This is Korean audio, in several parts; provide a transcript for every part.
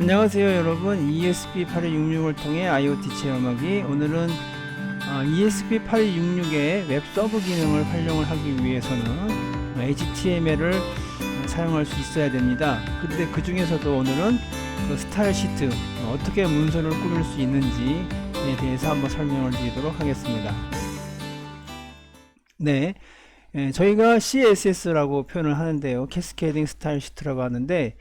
안녕하세요 여러분. ESP8266을 통해 IoT 체험하기. 오늘은 ESP8266의 웹 서브 기능을 활용을 하기 위해서는 HTML을 사용할 수 있어야 됩니다. 근데 그 중에서도 오늘은 그 스타일 시트, 어떻게 문서를 꾸밀 수 있는지에 대해서 한번 설명을 드리도록 하겠습니다. 네, 저희가 CSS라고 표현을 하는데요. 캐스케이딩 스타일 시트라고 하는데,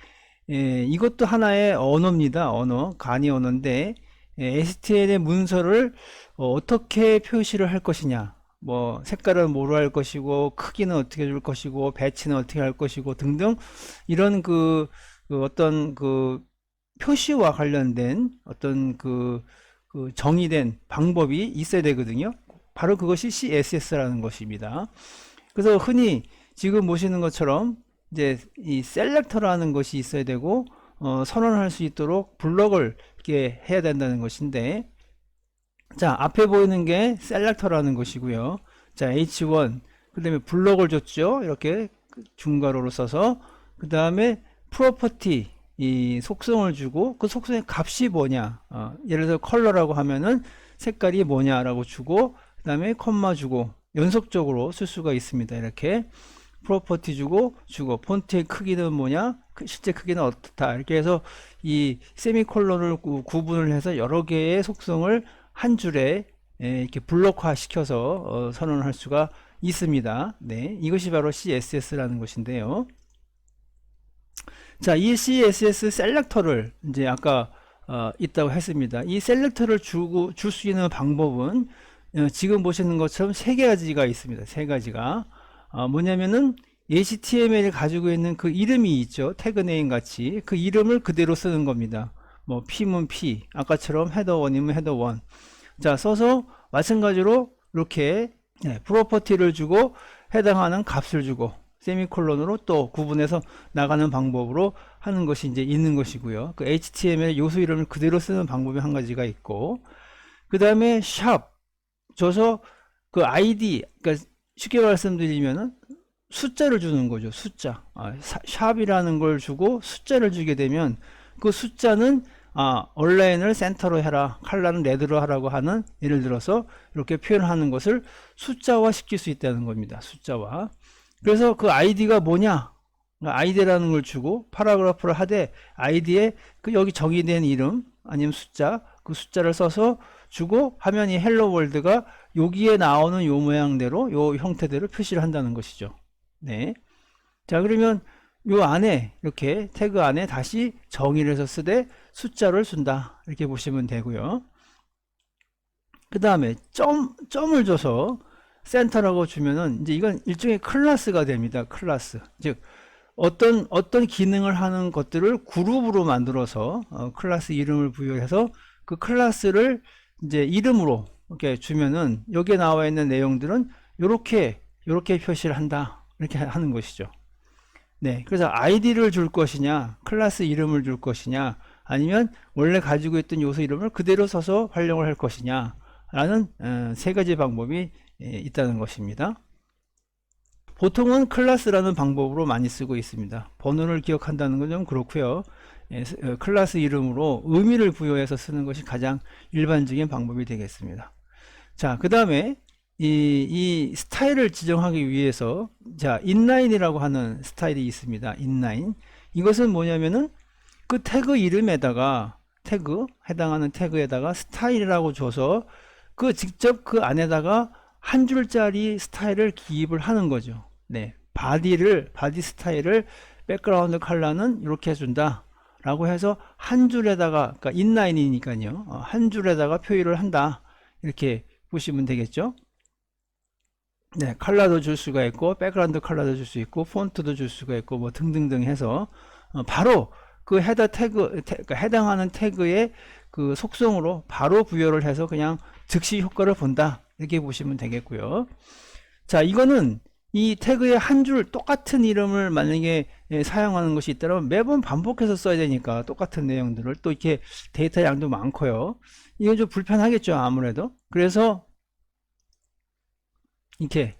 이것도 하나의 언어입니다. 간이 언어인데, STL의 문서를 어떻게 표시를 할 것이냐, 뭐 색깔은 뭐로 할 것이고, 크기는 어떻게 줄 것이고, 배치는 어떻게 할 것이고 등등, 이런 어떤 표시와 관련된 어떤 정의된 방법이 있어야 되거든요. 바로 그것이 CSS라는 것입니다. 그래서 흔히 지금 보시는 것처럼 이제 이 셀렉터라는 것이 있어야 되고, 선언할 수 있도록 블럭을 이렇게 해야 된다는 것인데, 자, 앞에 보이는 게 셀렉터라는 것이고요. 자, H1, 그 다음에 블럭을 줬죠. 이렇게 중괄호로 써서, 그 다음에 프로퍼티, 이 속성을 주고, 그 속성의 값이 뭐냐, 예를 들어 컬러라고 하면은 색깔이 뭐냐라고 주고, 그 다음에 콤마 주고, 연속적으로 쓸 수가 있습니다. 이렇게 프로퍼티 주고 폰트의 크기는 뭐냐, 실제 크기는 어떻다, 이렇게 해서 이 세미콜론을 구분을 해서 여러 개의 속성을 한 줄에 이렇게 블록화 시켜서 선언을 할 수가 있습니다. 네, 이것이 바로 CSS라는 것인데요. 자, 이 CSS 셀렉터를 이제 아까 있다고 했습니다. 이 셀렉터를 줄 수 있는 방법은 지금 보시는 것처럼 세 가지가 있습니다. 세 가지가 뭐냐면은 HTML이 가지고 있는 그 이름이 있죠. 태그 네임 같이 그 이름을 그대로 쓰는 겁니다. 뭐 P면 P, 아까처럼 헤더1이면 헤더1. 자, 써서 마찬가지로 이렇게 프로퍼티를 주고 해당하는 값을 주고 세미콜론으로 또 구분해서 나가는 방법으로 하는 것이 이제 있는 것이고요. 그 HTML 요소 이름을 그대로 쓰는 방법이 한 가지가 있고, 그 다음에 샵 줘서 그 ID, 그러니까 쉽게 말씀드리면은 숫자를 주는 거죠. 숫자. 샵이라는 걸 주고 숫자를 주게 되면 그 숫자는 얼라인을 센터로 해라, 컬러는 레드로 하라고 하는, 예를 들어서 이렇게 표현하는 것을 숫자화 시킬 수 있다는 겁니다. 숫자화. 그래서 그 아이디가 뭐냐, 아이디라는 걸 주고 파라그래프를 하되 아이디에 그 여기 정의된 이름 아니면 숫자, 그 숫자를 써서 주고 하면 이 헬로 월드가 여기에 나오는 요 모양대로, 요 형태대로 표시를 한다는 것이죠. 네. 자, 그러면 요 안에 이렇게 태그 안에 다시 정의를 해서 쓰되 숫자를 준다, 이렇게 보시면 되고요. 그 다음에 점을 줘서 센터라고 주면은 이제 이건 일종의 클래스가 됩니다. 클래스. 즉 어떤 기능을 하는 것들을 그룹으로 만들어서 클래스 이름을 부여해서 그 클래스를 이제 이름으로 이렇게 주면은 여기에 나와 있는 내용들은 요렇게 표시를 한다, 이렇게 하는 것이죠. 네, 그래서 아이디를 줄 것이냐, 클래스 이름을 줄 것이냐, 아니면 원래 가지고 있던 요소 이름을 그대로 써서 활용을 할 것이냐 라는 세 가지 방법이 있다는 것입니다. 보통은 클래스라는 방법으로 많이 쓰고 있습니다. 번호를 기억한다는 건 좀 그렇고요. 클래스 이름으로 의미를 부여해서 쓰는 것이 가장 일반적인 방법이 되겠습니다. 자, 그 다음에 이 스타일을 지정하기 위해서, 자, 인라인이라고 하는 스타일이 있습니다. 인라인. 이것은 뭐냐면은 그 태그 이름에다가 해당하는 태그에다가 스타일이라고 줘서 직접 그 안에다가 한 줄짜리 스타일을 기입을 하는 거죠. 네, 바디 스타일을 백그라운드 컬러는 이렇게 해준다 라고 해서 한 줄에다가, 그러니까 인라인이니까요, 한 줄에다가 표기를 한다, 이렇게 보시면 되겠죠. 네, 컬러도 줄 수가 있고 백그라운드 컬러도 줄 수 있고 폰트도 줄 수가 있고 뭐 등등등 해서 바로 그 헤더 그러니까 해당하는 태그의 그 속성으로 바로 부여를 해서 그냥 즉시 효과를 본다, 이렇게 보시면 되겠고요. 자, 이거는 이 태그의 한 줄 똑같은 이름을 만약에 사용하는 것이 있다면 매번 반복해서 써야 되니까 똑같은 내용들을, 또 이렇게 데이터 양도 많고요. 이건 좀 불편하겠죠, 아무래도. 그래서 이렇게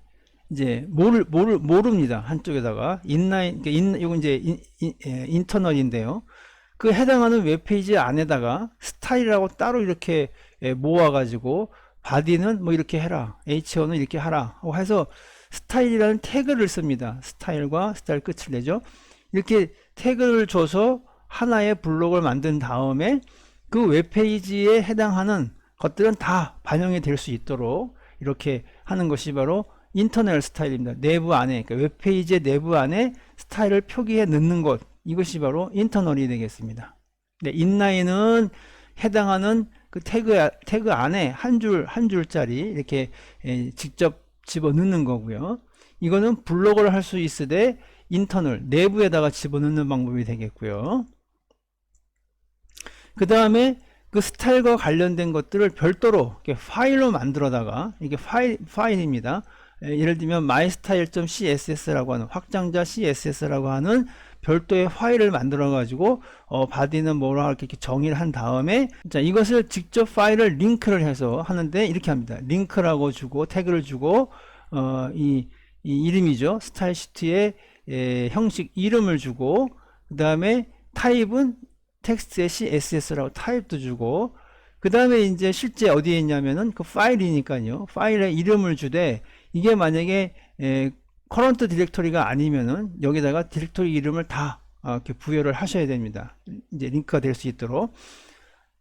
이제 모릅니다. 한쪽에다가 인라인, 이건 이제 인터널인데요. 그 해당하는 웹페이지 안에다가 스타일이라고 따로 이렇게 모아가지고 바디는 뭐 이렇게 해라, H1은 이렇게 하라 하고 해서 스타일이라는 태그를 씁니다. 스타일과 스타일 끝을 내죠. 이렇게 태그를 줘서 하나의 블록을 만든 다음에 그 웹페이지에 해당하는 것들은 다 반영이 될 수 있도록 이렇게 하는 것이 바로 인터널 스타일입니다. 내부 안에, 그러니까 웹페이지의 내부 안에 스타일을 표기해 넣는 것, 이것이 바로 인터널이 되겠습니다. 네, 인라인은 해당하는 그 태그 안에 한 줄짜리 이렇게 직접 집어넣는 거고요. 이거는 블록을 할 수 있으되 인터널, 내부에다가 집어넣는 방법이 되겠고요. 그 다음에 그 스타일과 관련된 것들을 별도로 파일로 만들어다가, 이게 파일입니다. 예를 들면 mystyle.css라고 하는 확장자 CSS라고 하는 별도의 파일을 만들어 가지고 바디는 뭐라 이렇게 정의를 한 다음에, 자, 이것을 직접 파일을 링크를 해서 하는데 이렇게 합니다. 링크라고 주고 태그를 주고 이 이름이죠. 스타일 시트의 형식 이름을 주고, 그 다음에 타입은 텍스트의 CSS라고 타입도 주고, 그 다음에 이제 실제 어디에 있냐면은 그 파일이니까요. 파일의 이름을 주되, 이게 만약에 커런트 디렉토리가 아니면은 여기다가 디렉토리 이름을 다 이렇게 부여를 하셔야 됩니다. 이제 링크가 될 수 있도록.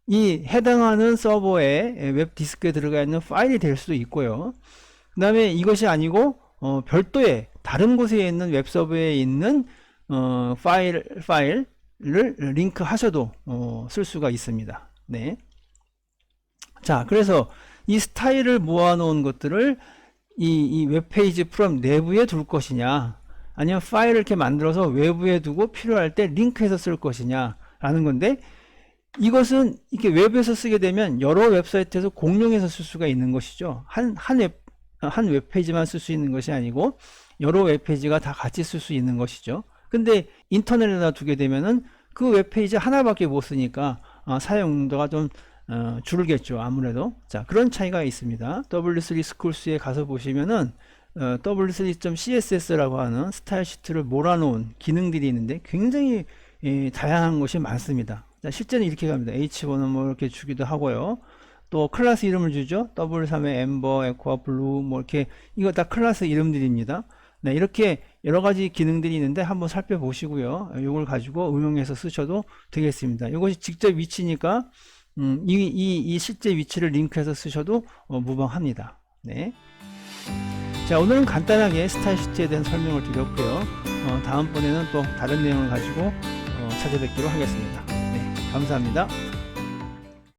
이 해당하는 서버에 웹 디스크에 들어가 있는 파일이 될 수도 있고요. 그 다음에 이것이 아니고 별도의 다른 곳에 있는 웹 서버에 있는 파일을 링크 하셔도 쓸 수가 있습니다. 네. 자, 그래서 이 스타일을 모아놓은 것들을 이 웹페이지 프롬 내부에 둘 것이냐, 아니면 파일을 이렇게 만들어서 외부에 두고 필요할 때 링크해서 쓸 것이냐 라는 건데, 이것은 이렇게 웹에서 쓰게 되면 여러 웹사이트에서 공용해서 쓸 수가 있는 것이죠. 한 웹페이지만 쓸 수 있는 것이 아니고 여러 웹페이지가 다 같이 쓸 수 있는 것이죠. 근데 인터넷에다 두게 되면은 그 웹페이지 하나밖에 못 쓰니까 사용 용도가 좀 줄겠죠, 아무래도. 자, 그런 차이가 있습니다. W3 스쿨스에 가서 보시면은 w3.css라고 하는 스타일 시트를 몰아놓은 기능들이 있는데 굉장히 다양한 것이 많습니다. 자, 실제는 이렇게 갑니다. H1은 뭐 이렇게 주기도 하고요. 또 클래스 이름을 주죠. W3의 엠버, 에코와 블루 뭐 이렇게, 이거 다 클래스 이름들입니다. 네, 이렇게 여러 가지 기능들이 있는데 한번 살펴보시고요. 이걸 가지고 응용해서 쓰셔도 되겠습니다. 이것이 직접 위치니까 이 실제 위치를 링크해서 쓰셔도 무방합니다. 네. 자, 오늘은 간단하게 스타일 시트에 대한 설명을 드렸고요. 다음번에는 또 다른 내용을 가지고 찾아뵙기로 하겠습니다. 네, 감사합니다.